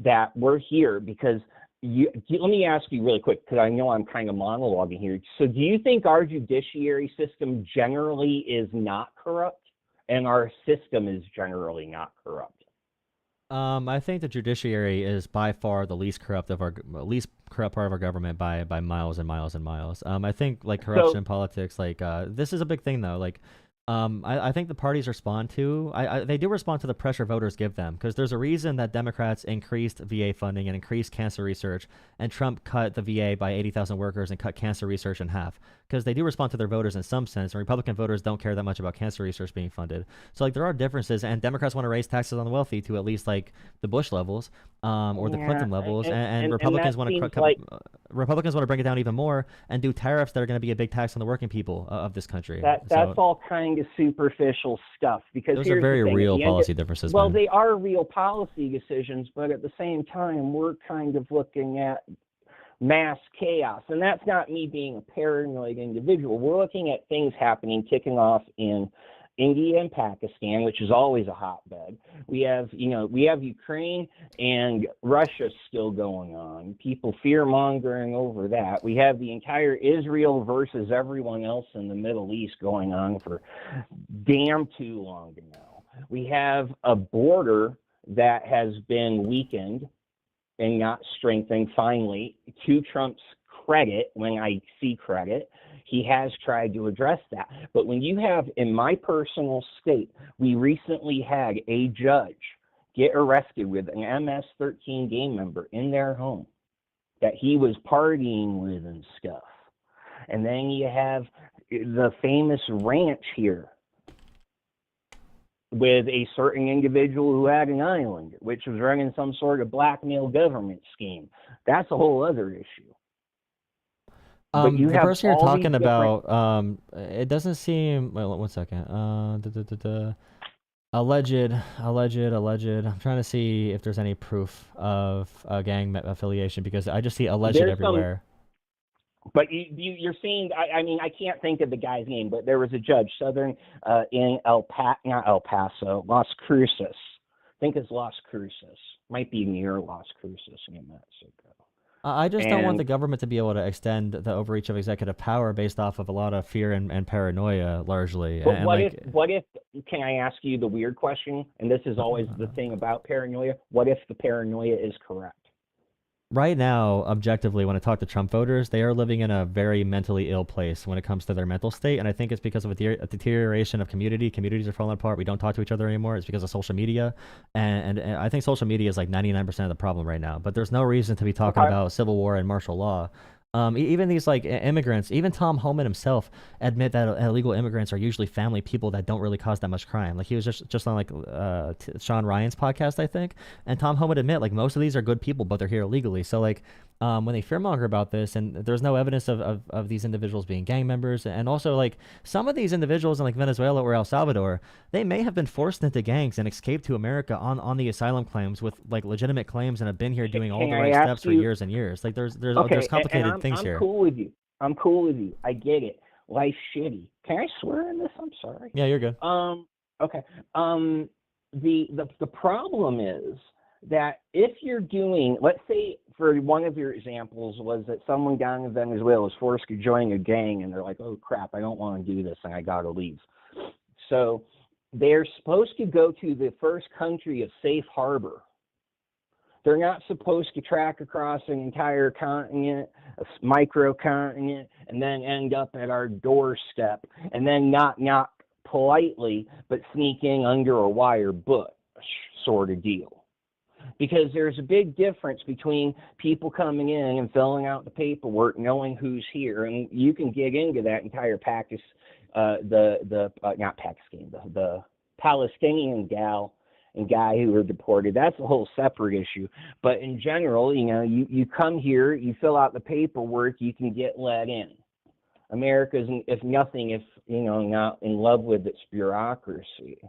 that we're here because let me ask you really quick, because I know I'm kind of monologuing here. So do you think our judiciary system generally is not corrupt, and our system is generally not corrupt? I think the judiciary is by far the least corrupt part of our government by miles and miles and miles. I think like corruption So in politics, like this is a big thing though. Like, I think the parties respond to they do respond to the pressure voters give them, because there's a reason that Democrats increased VA funding and increased cancer research, and Trump cut the VA by 80,000 workers and cut cancer research in half, because they do respond to their voters in some sense, and Republican voters don't care that much about cancer research being funded. So like there are differences, and Democrats want to raise taxes on the wealthy to at least like the Bush levels, or the yeah, Clinton levels, and and that Republicans want seems to like Republicans want to bring it down even more and do tariffs that are going to be a big tax on the working people of this country. that's So all kind of superficial stuff. Because those are here's the very thing: at real the end policy differences, well, man. they are real policy decisions, but at the same time, we're kind of looking at mass chaos, and that's not me being a paranoid individual. We're looking at things happening, kicking off in India and Pakistan, which is always a hotbed. We have Ukraine and Russia still going on. People fear mongering over that. We have the entire Israel versus everyone else in the Middle East going on for damn too long now. We have a border that has been weakened and not strengthened. Finally, to Trump's credit, when I see credit, he has tried to address that. But when you have, in my personal state, we recently had a judge get arrested with an MS-13 gang member in their home that he was partying with and stuff. And then you have the famous ranch here with a certain individual who had an island, which was running some sort of blackmail government scheme. That's a whole other issue. But you The have person you're all these talking different. about, it doesn't seem. Wait, 1 second. Alleged. I'm trying to see if there's any proof of gang affiliation, because I just see alleged There's some, everywhere. but you're seeing. I mean, I can't think of the guy's name, but there was a judge, Southern, in not El Paso, Las Cruces. I think it's Las Cruces. Might be near Las Cruces, New Mexico. I just don't want the And government to be able to extend the overreach of executive power based off of a lot of fear and paranoia, largely. but And like, what if? Can I ask you the weird question? And this is always the thing about paranoia. What if the paranoia is correct? right now, objectively, when I talk to Trump voters, they are living in a very mentally ill place when it comes to their mental state. And I think it's because of a deterioration of community. Communities are falling apart. We don't talk to each other anymore. It's because of social media. And I think social media is like 99% of the problem right now. But there's no reason to be talking Okay. about civil war and martial law. Even these like immigrants, even Tom Homan himself admit that illegal immigrants are usually family people that don't really cause that much crime. Like he was just on like Sean Ryan's podcast, I think, and Tom Homan admit like most of these are good people, but they're here illegally. So like when they fearmonger about this, and there's no evidence of these individuals being gang members, and also like some of these individuals in like Venezuela or El Salvador, they may have been forced into gangs and escaped to America on the asylum claims with like legitimate claims and have been here doing all Can the I right ask steps for you? years and years. Like there's Okay, and complicated things I'm here. cool with you. I'm cool with you. I get it. Life's shitty. Can I swear in this? I'm sorry. Yeah, you're good. Okay. The problem is that if you're doing, let's say, for one of your examples was that someone down in Venezuela was forced to join a gang, and they're like, "Oh crap, I don't want to do this, and I gotta leave." So they're supposed to go to the first country of safe harbor. They're not supposed to track across an entire continent, a microcontinent, and then end up at our doorstep, and then not politely, but sneak in under a wire bush sort of deal. Because there's a big difference between people coming in and filling out the paperwork, knowing who's here, and you can get into that entire Pakistan, not Pakistan, the Palestinian gal and guy who were deported. That's a whole separate issue. But in general, you come here, you fill out the paperwork, you can get let in. America's, if nothing, if not in love with its bureaucracy.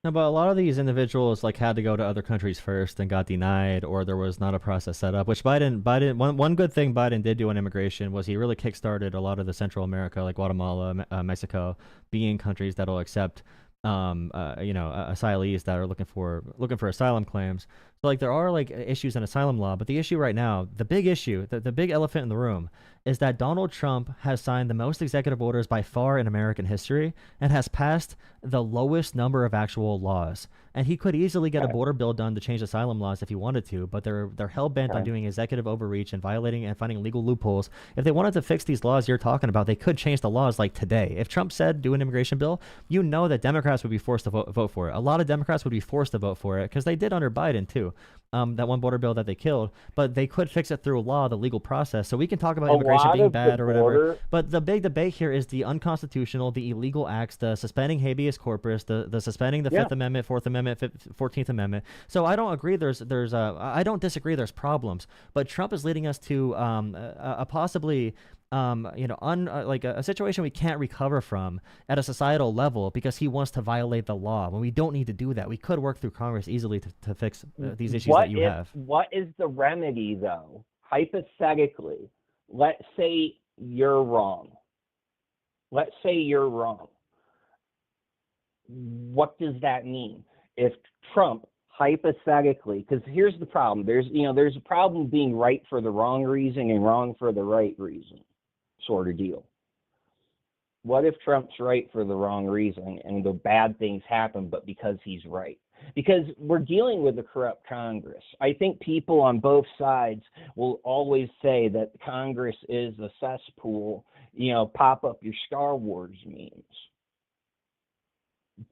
No, but a lot of these individuals like had to go to other countries first and got denied, or there was not a process set up. Which Biden, one good thing Biden did do on immigration was he really kickstarted a lot of the Central America, like Guatemala, Mexico, being countries that'll accept asylees that are looking for asylum claims. So like there are like issues in asylum law, but the issue right now, the big issue, the big elephant in the room, is that Donald Trump has signed the most executive orders by far in American history and has passed the lowest number of actual laws. And he could easily get a border bill done to change asylum laws if he wanted to, but they're hell bent on doing executive overreach and violating and finding legal loopholes. If they wanted to fix these laws you're talking about, they could change the laws like today. If Trump said do an immigration bill, you know that Democrats would be forced to vote for it. A lot of Democrats would be forced to vote for it because they did under Biden too. That one border bill that they killed, but they could fix it through law, the legal process. So we can talk about immigration being bad or whatever. But the big debate here is the unconstitutional, the illegal acts, the suspending habeas corpus, the suspending the Fifth Amendment, Fourth Amendment, 14th Amendment. So I don't agree. I don't disagree. There's problems, but Trump is leading us to a possibly like a situation we can't recover from at a societal level because he wants to violate the law when we don't need to do that. We could work through Congress easily to fix these issues that you have. What is the remedy, though? Hypothetically, let's say you're wrong. Let's say you're wrong. What does that mean? If Trump, hypothetically, because here's the problem. There's a problem being right for the wrong reason and wrong for the right reason, sort of deal. What if Trump's right for the wrong reason and the bad things happen, but because he's right? Because we're dealing with a corrupt Congress. I think people on both sides will always say that Congress is a cesspool, pop up your Star Wars memes.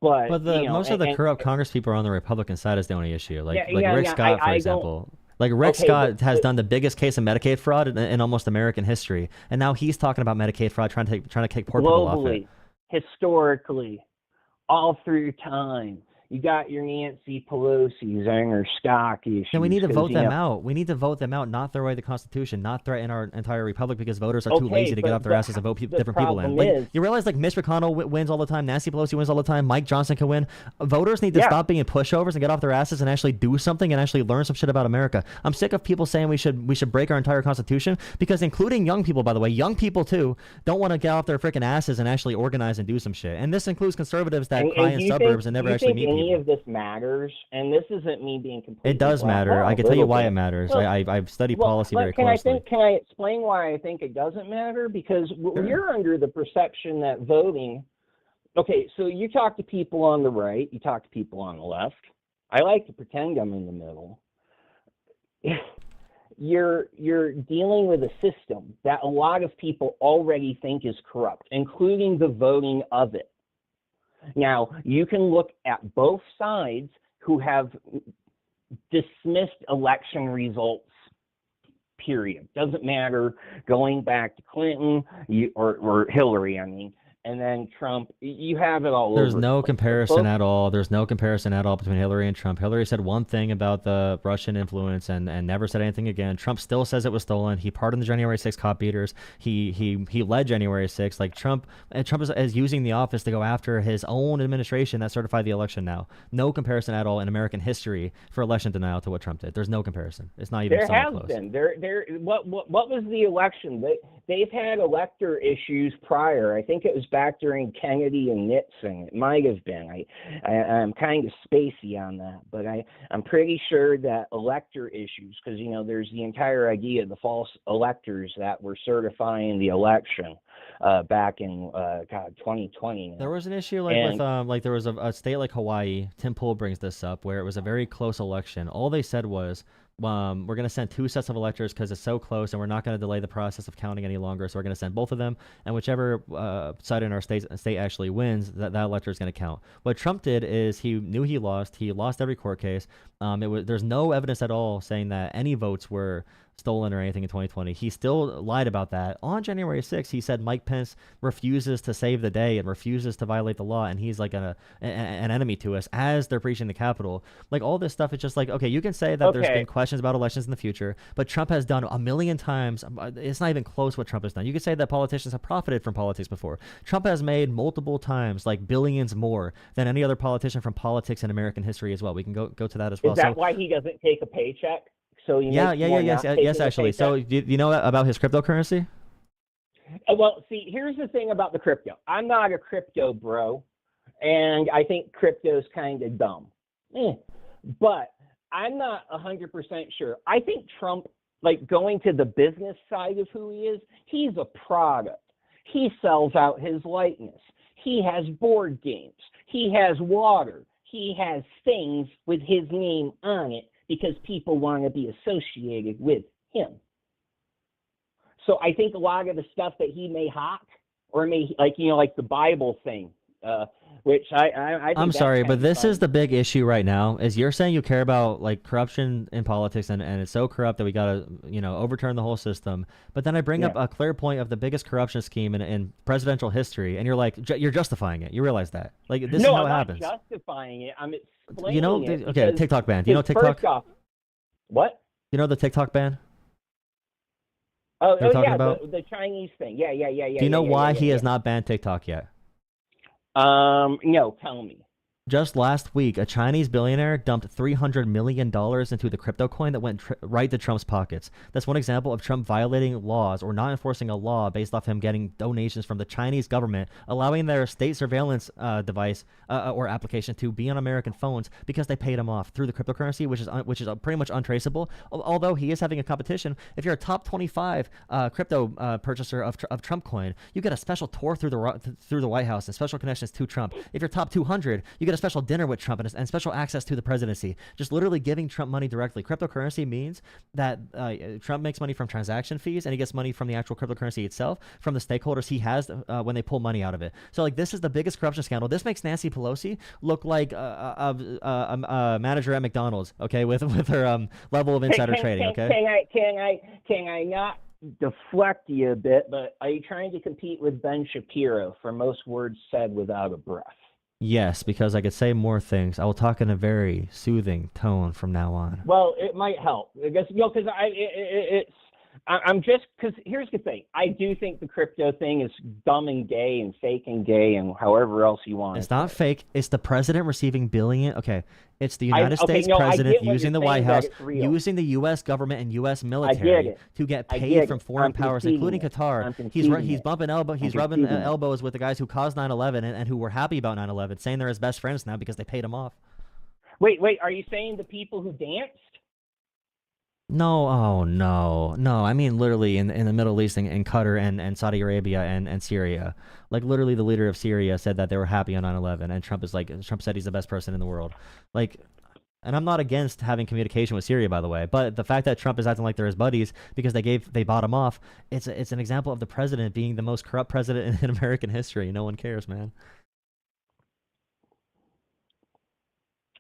But most of the corrupt Congress people are on the Republican side is the only issue. Rick Scott, for example. Like Rick Scott has done the biggest case of Medicaid fraud in almost American history, and now he's talking about Medicaid fraud, trying to kick poor people off it. Historically, all through time, you got your Nancy Pelosi, Zenger, Scott issues. And we need to vote them out. We need to vote them out, not throw away the Constitution, not threaten our entire republic because voters are too lazy to get off their asses and vote different people in. You realize Mitch McConnell wins all the time, Nancy Pelosi wins all the time, Mike Johnson can win. Voters need to stop being pushovers and get off their asses and actually do something and actually learn some shit about America. I'm sick of people saying we should break our entire Constitution because including young people, by the way, young people too, don't want to get off their freaking asses and actually organize and do some shit. And this includes conservatives that cry in suburbs and never actually meet people. Any of this matters? And this isn't me being completely It does matter. I can tell you why it matters. I've studied policy very closely. Can I explain why I think it doesn't matter? Because you're under the perception that voting. Okay, so you talk to people on the right, you talk to people on the left. I like to pretend I'm in the middle. You're dealing with a system that a lot of people already think is corrupt, including the voting of it. Now, you can look at both sides who have dismissed election results, period. Doesn't matter, going back to Clinton or Hillary, I mean, and then Trump. You have it all over. There's no comparison at all. There's no comparison at all between Hillary and Trump. Hillary said one thing about the Russian influence and never said anything again. Trump still says it was stolen. He pardoned the January 6 cop beaters. He led January 6. Like Trump is using the office to go after his own administration that certified the election now. No comparison at all in American history for election denial to what Trump did. There's no comparison. It's not even somewhat close. There has been. What was the election? They've had elector issues prior. I think it was back during Kennedy and Nixon. It might have been. I'm kind of spacey on that, but I'm pretty sure that elector issues, because there's the entire idea of the false electors that were certifying the election back in 2020. There was an issue with there was a state like Hawaii. Tim Pool brings this up where it was a very close election. All they said was, we're going to send two sets of electors because it's so close and we're not going to delay the process of counting any longer. So we're going to send both of them, and whichever side in our state actually wins, that elector is going to count. What Trump did is he knew he lost. He lost every court case. There's no evidence at all saying that any votes were stolen or anything in 2020. He still lied about that. On January 6th, he said Mike Pence refuses to save the day and refuses to violate the law, and he's like an enemy to us as they're breaching the Capitol. Like all this stuff is just like, okay, you can say that there's been questions about elections in the future, but Trump has done a million times. It's not even close what Trump has done. You could say that politicians have profited from politics before. Trump has made multiple times like billions more than any other politician from politics in American history as well. We can go to that as well. Is that why he doesn't take a paycheck? So yes, actually. So do you know about his cryptocurrency? Well, see, here's the thing about the crypto. I'm not a crypto bro, and I think crypto's kind of dumb. But I'm not 100% sure. I think Trump, like going to the business side of who he is, he's a product. He sells out his likeness. He has board games. He has water. He has things with his name on it because people want to be associated with him. So I think a lot of the stuff that he may hawk or may, like, you know, like the Bible thing, which I think I'm sorry, but this fun. is the big issue right now. Is you're saying you care about like corruption in politics, and it's so corrupt that we gotta overturn the whole system. But then I bring up a clear point of the biggest corruption scheme in presidential history, and you're like you're justifying it. You realize that? Like this is how it happens. No, I'm not justifying it. I'm explaining it. Okay, TikTok ban. Do you know TikTok? First off, what? You know the TikTok ban? Oh talking yeah, about? the Chinese thing. Yeah. Do you know why he has not banned TikTok yet? No, tell me. Just last week, a Chinese billionaire dumped $300 million into the crypto coin that went right to Trump's pockets. That's one example of Trump violating laws or not enforcing a law based off him getting donations from the Chinese government, allowing their state surveillance device or application to be on American phones because they paid him off through the cryptocurrency, which is pretty much untraceable. Although he is having a competition, if you're a top 25 crypto purchaser of Trump coin, you get a special tour through the White House and special connections to Trump. If you're top 200, you get a special dinner with Trump and special access to the presidency. Just literally giving Trump money directly. Cryptocurrency means that Trump makes money from transaction fees, and he gets money from the actual cryptocurrency itself, from the stakeholders he has when they pull money out of it. So like this is the biggest corruption scandal. This makes Nancy Pelosi look like a manager at McDonald's, okay, with her level of insider trading. Okay. Can I not deflect you a bit? But are you trying to compete with Ben Shapiro for most words said without a breath? Yes, because I could say more things. I will talk in a very soothing tone from now on. Well, it might help. I guess, because I'm just, because here's the thing. I do think the crypto thing is dumb and gay and fake and gay and however else you want. It's not fake. It's the president receiving billion. Okay. It's the United States president using the White House, using the U.S. government and U.S. military to get paid from foreign powers, including Qatar. He's bumping elbows. He's rubbing elbows with the guys who caused 9/11 and who were happy about 9/11, saying they're his best friends now because they paid him off. Wait. Are you saying the people who danced? No, oh no. I mean literally in the Middle East, in Qatar and Saudi Arabia and Syria. Like literally the leader of Syria said that they were happy on 9/11, and Trump said he's the best person in the world. Like, and I'm not against having communication with Syria, by the way, but the fact that Trump is acting like they're his buddies because they bought him off, it's an example of the president being the most corrupt president in American history. No one cares, man.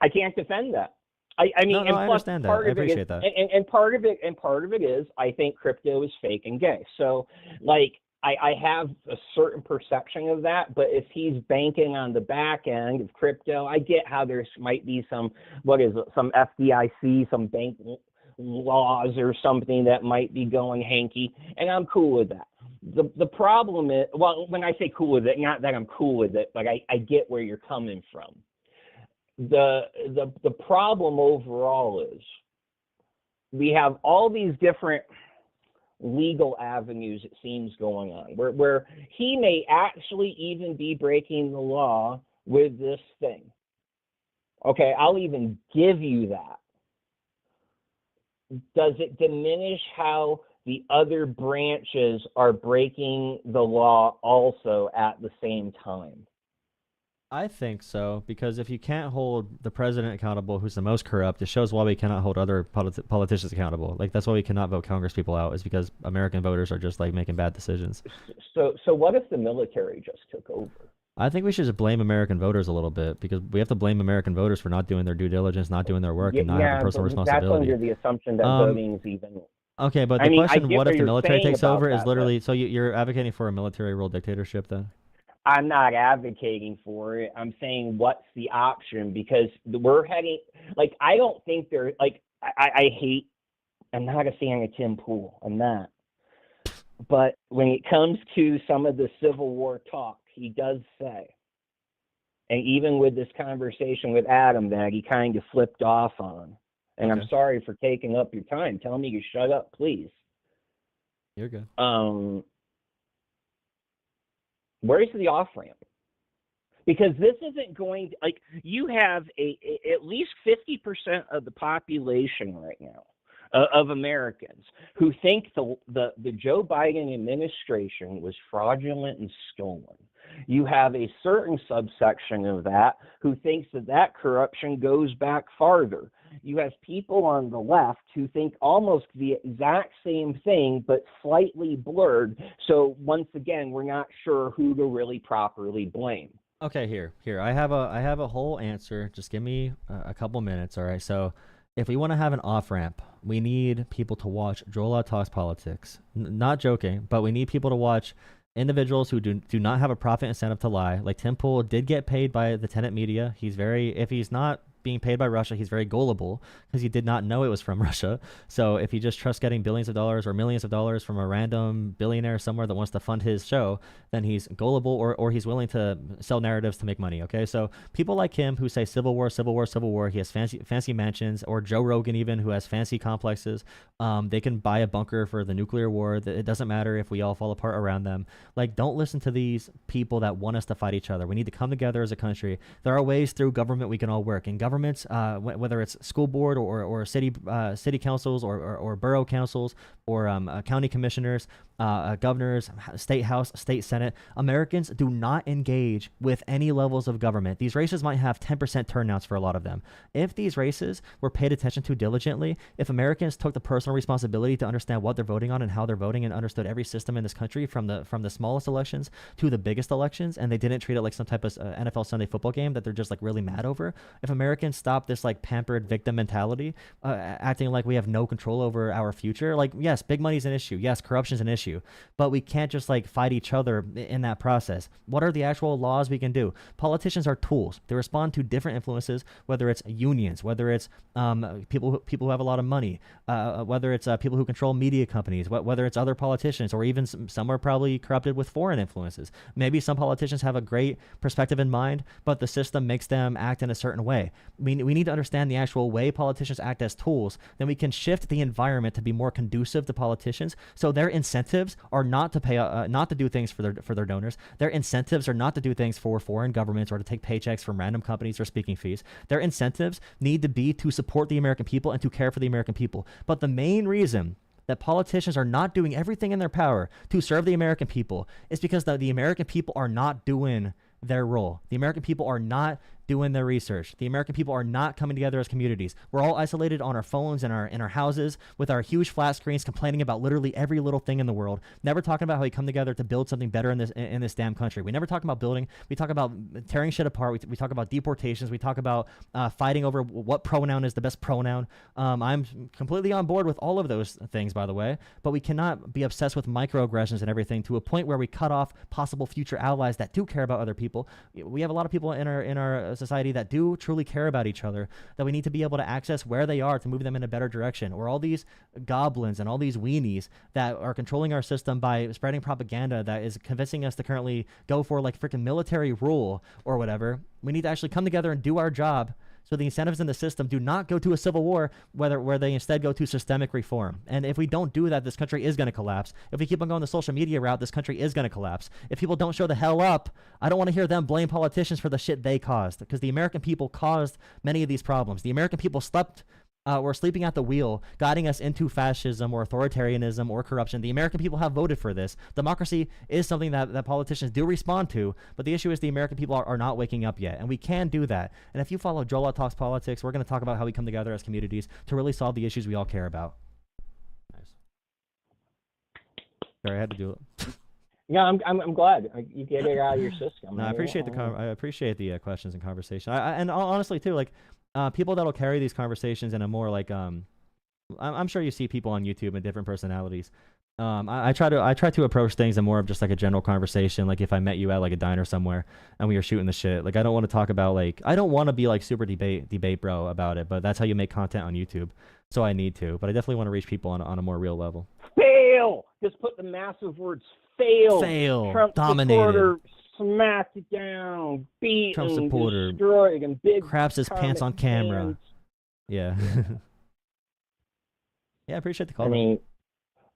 I can't defend that. I mean, no, I understand that. I appreciate that. And part of it is I think crypto is fake and gay. So, like, I have a certain perception of that. But if he's banking on the back end of crypto, I get how there might be some FDIC, some bank laws or something that might be going hanky, and I'm cool with that. The problem is, well, when I say cool with it, not that I'm cool with it, but I get where you're coming from. The problem overall is we have all these different legal avenues, it seems, going on where he may actually even be breaking the law with this thing. Okay, I'll even give you that. Does it diminish how the other branches are breaking the law also at the same time? I think so, because if you can't hold the president accountable, who's the most corrupt, it shows why we cannot hold other politicians accountable. Like, that's why we cannot vote Congress people out, is because American voters are just, like, making bad decisions. So what if the military just took over? I think we should just blame American voters a little bit, because we have to blame American voters for not doing their due diligence, not doing their work, and not having personal responsibility. That's under the assumption that voting is even... Okay, but the question, what if the military takes over, is literally... So you're advocating for a military rule dictatorship, then? I'm not advocating for it. I'm saying what's the option, because we're heading, like, I don't think they're, like, I'm not a fan of Tim Pool. I'm not. But when it comes to some of the Civil War talk, he does say, and even with this conversation with Adam that he kind of flipped off on, and okay. I'm sorry for taking up your time. Tell me to shut up, please. You're good. Where's the off-ramp? Because this isn't going to, like, you have at least 50% of the population right now of Americans who think the Joe Biden administration was fraudulent and stolen. You have a certain subsection of that who thinks that corruption goes back farther. You have people on the left who think almost the exact same thing, but slightly blurred. So once again, we're not sure who to really properly blame. Okay, here. I have a whole answer. Just give me a couple minutes, all right? So, if we want to have an off-ramp, we need people to watch Jolah Talks Politics. Not joking, but we need people to watch individuals who do not have a profit incentive to lie. Like Tim Pool did get paid by the tenant media. If he's not being paid by Russia, he's very gullible because he did not know it was from Russia. So if he just trusts getting billions of dollars or millions of dollars from a random billionaire somewhere that wants to fund his show, then he's gullible or he's willing to sell narratives to make money. Okay, so people like him who say civil war, civil war, civil war, he has fancy mansions, or Joe Rogan even who has fancy complexes. They can buy a bunker for the nuclear war. It doesn't matter if we all fall apart around them. Like, don't listen to these people that want us to fight each other. We need to come together as a country. There are ways through government we can all work. And governments, whether it's school board or city councils or borough councils or county commissioners, governors, state house, state senate, Americans do not engage with any levels of government. These races might have 10% turnouts for a lot of them. If these races were paid attention to diligently, if Americans took the personal responsibility to understand what they're voting on and how they're voting and understood every system in this country from the smallest elections to the biggest elections, and they didn't treat it like some type of NFL Sunday football game that they're just like really mad over, if Americans stop this like pampered victim mentality, acting like we have no control over our future, like, yes, big money's an issue, yes, corruption's an issue, but we can't just like fight each other in that process. What are the actual laws we can do? Politicians are tools. They respond to different influences, whether it's unions, whether it's people who have a lot of money, whether it's people who control media companies, whether it's other politicians, or even some are probably corrupted with foreign influences. Maybe some politicians have a great perspective in mind, but the system makes them act in a certain way. We need to understand the actual way politicians act as tools. Then we can shift the environment to be more conducive to politicians, so their incentives are not to pay, not to do things for their donors. Their incentives are not to do things for foreign governments or to take paychecks from random companies or speaking fees. Their incentives need to be to support the American people and to care for the American people. But the main reason that politicians are not doing everything in their power to serve the American people is because the American people are not doing their role. The American people are not doing their research. The American people are not coming together as communities. We're all isolated on our phones in our houses with our huge flat screens, complaining about literally every little thing in the world. Never talking about how we come together to build something better in this damn country. We never talk about building. We talk about tearing shit apart. We talk about deportations. We talk about fighting over what pronoun is the best pronoun. I'm completely on board with all of those things, by the way. But we cannot be obsessed with microaggressions and everything to a point where we cut off possible future allies that do care about other people. We have a lot of people in our society that do truly care about each other, that we need to be able to access where they are to move them in a better direction. Or all these goblins and all these weenies that are controlling our system by spreading propaganda that is convincing us to currently go for like freaking military rule or whatever. We need to actually come together and do our job, so the incentives in the system do not go to a civil war, where they instead go to systemic reform. And if we don't do that, this country is going to collapse. If we keep on going the social media route, this country is going to collapse. If people don't show the hell up, I don't want to hear them blame politicians for the shit they caused, because the American people caused many of these problems. The American people were sleeping at the wheel, guiding us into fascism or authoritarianism or corruption. The American people have voted for this. Democracy is something that politicians do respond to, but the issue is the American people are not waking up yet, and we can do that. And if you follow Jolah Talks Politics, we're going to talk about how we come together as communities to really solve the issues we all care about. Nice. Sorry, I had to do it. Yeah, I'm glad you get it out of your system. No, I appreciate the questions and conversation. And honestly too, like, people that'll carry these conversations in a more like I'm sure you see people on YouTube and different personalities. I try to approach things in more of just like a general conversation. Like if I met you at like a diner somewhere and we were shooting the shit, like I don't want to talk about like, I don't want to be like super debate bro about it, but that's how you make content on YouTube. So I need to, but I definitely want to reach people on a more real level. Fail. Just put the massive words fail. Trump dominated. Supporter smacked it down, beat, Trump supporter, destroyed, and big craps his pants on camera. Fans. Yeah. Yeah, I appreciate the call. I mean,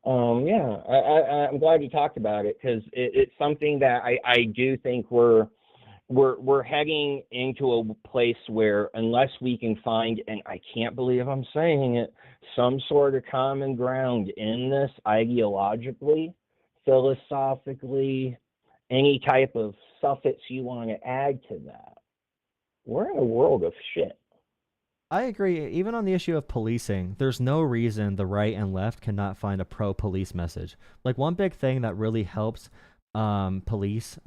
I'm glad you talked about it, because it's something that I do think we're we're heading into a place where, unless we can find, and I can't believe I'm saying it, some sort of common ground in this ideologically, philosophically, any type of suffix you want to add to that, we're in a world of shit. I agree. Even on the issue of policing, there's no reason the right and left cannot find a pro-police message. Like, one big thing that really helps police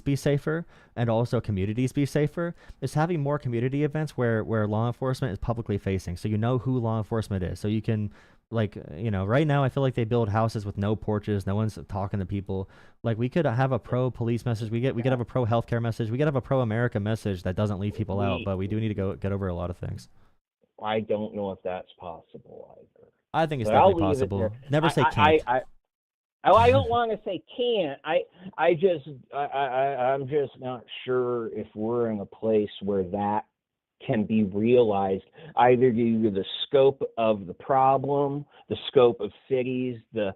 be safer and also communities be safer is having more community events where law enforcement is publicly facing, so you know who law enforcement is, so you can, like, right now I feel like they build houses with no porches, no one's talking to people. Like, we could have a pro police message, we could have a pro healthcare message, we could have a pro America message that doesn't leave people out, but we do need to get over a lot of things. I don't know if that's possible either. I think it's definitely possible. Never say can't. I don't want to say can't. I'm just not sure if we're in a place where that can be realized, either due to the scope of the problem, the scope of cities, the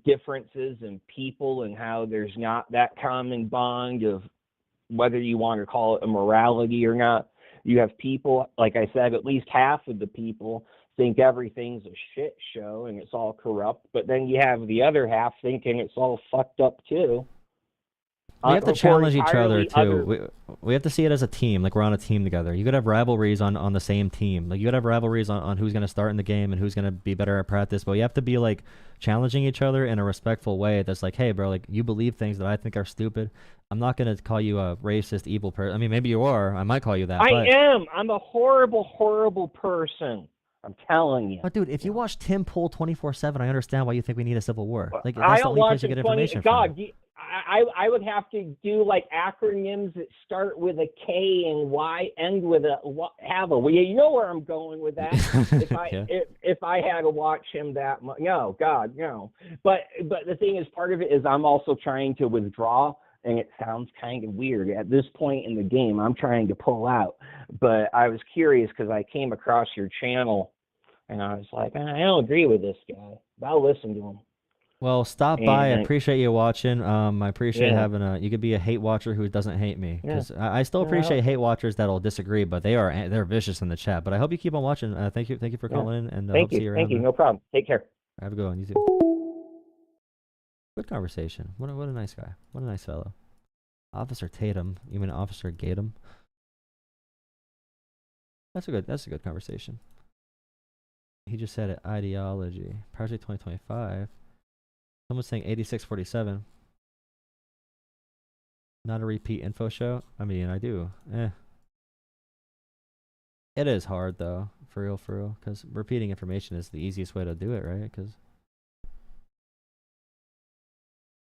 differences in people, and how there's not that common bond of whether you want to call it a morality or not. You have people, like I said, at least half of the people think everything's a shit show and it's all corrupt, but then you have the other half thinking it's all fucked up too. We have to challenge each other too. We have to see it as a team, like we're on a team together. You could have rivalries on the same team. Like, you could have rivalries on who's going to start in the game and who's going to be better at practice, but you have to be like challenging each other in a respectful way that's like, hey bro, like, you believe things that I think are stupid. I'm not going to call you a racist, evil person. I mean, maybe you are. I might call you that. I am. I'm a horrible, horrible person. I'm telling you. But dude, if you watch Tim Pool 24/7, I understand why you think we need a civil war. Like, I that's the don't only watch place you get information God, from. I would have to do like acronyms that start with a K and Y end with a have a. Well, you know where I'm going with that. If I had to watch him that much, no, God, no. But the thing is, part of it is I'm also trying to withdraw. And it sounds kind of weird. At this point in the game, I'm trying to pull out. But I was curious because I came across your channel, and I was like, I don't agree with this guy. But I'll listen to him. Well, stop by. I appreciate you watching. I appreciate having you could be a hate watcher who doesn't hate me. Because I still appreciate hate watchers that'll disagree, but they're vicious in the chat. But I hope you keep on watching. Thank you for calling in, and hope to see you around. Thank you. No problem. Take care. Have a good one. You too. Good conversation. What a nice guy. What a nice fellow. Officer Tatum. You mean Officer Gatum? That's a good conversation. He just said it. Ideology. Project 2025. Someone's saying 8647. Not a repeat info show? I mean, I do. It is hard though. For real. Because repeating information is the easiest way to do it, right? Because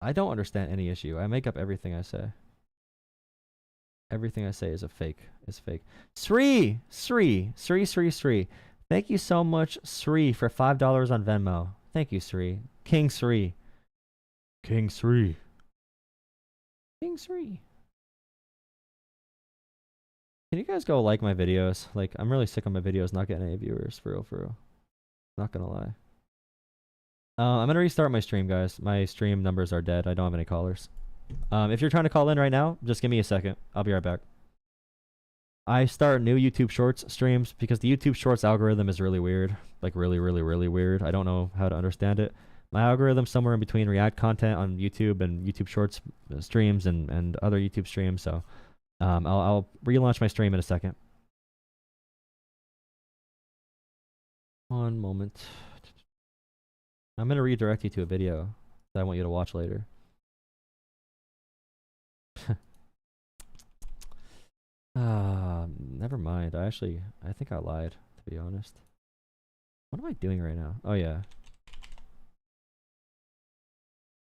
I don't understand any issue. I make up everything I say. Everything I say is fake. Sri. Thank you so much, Sri, for $5 on Venmo. Thank you, Sri. King Sri. Can you guys go like my videos? Like, I'm really sick of my videos not getting any viewers. For real. Not gonna lie. I'm gonna restart my stream, guys. My stream numbers are dead. I don't have any callers. If you're trying to call in right now, just give me a second. I'll be right back. I start new YouTube Shorts streams because the YouTube Shorts algorithm is really weird. Like, really weird. I don't know how to understand it. My algorithm's somewhere in between React content on YouTube and YouTube Shorts streams and other YouTube streams. So I'll relaunch my stream in a second. One moment. I'm going to redirect you to a video that I want you to watch later. Never mind. I think I lied, to be honest. What am I doing right now? Oh, yeah.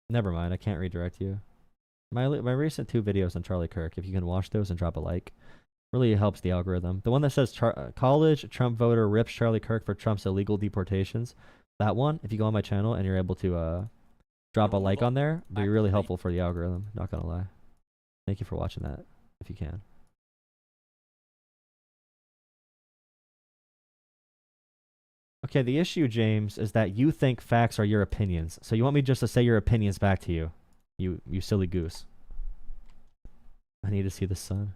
Never mind. I can't redirect you. My recent 2 videos on Charlie Kirk, if you can watch those and drop a like, really helps the algorithm. The one that says college Trump voter rips Charlie Kirk for Trump's illegal deportations. That one, if you go on my channel and you're able to drop a like on there, it'd be really helpful for the algorithm. Not gonna lie. Thank you for watching that, if you can. Okay, the issue, James, is that you think facts are your opinions. So you want me just to say your opinions back to you. You silly goose. I need to see the sun.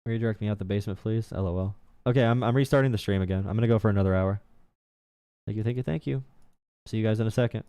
Redirect me out the basement, please. LOL. Okay, I'm restarting the stream again. I'm gonna go for another hour. Thank you, thank you, thank you. See you guys in a second.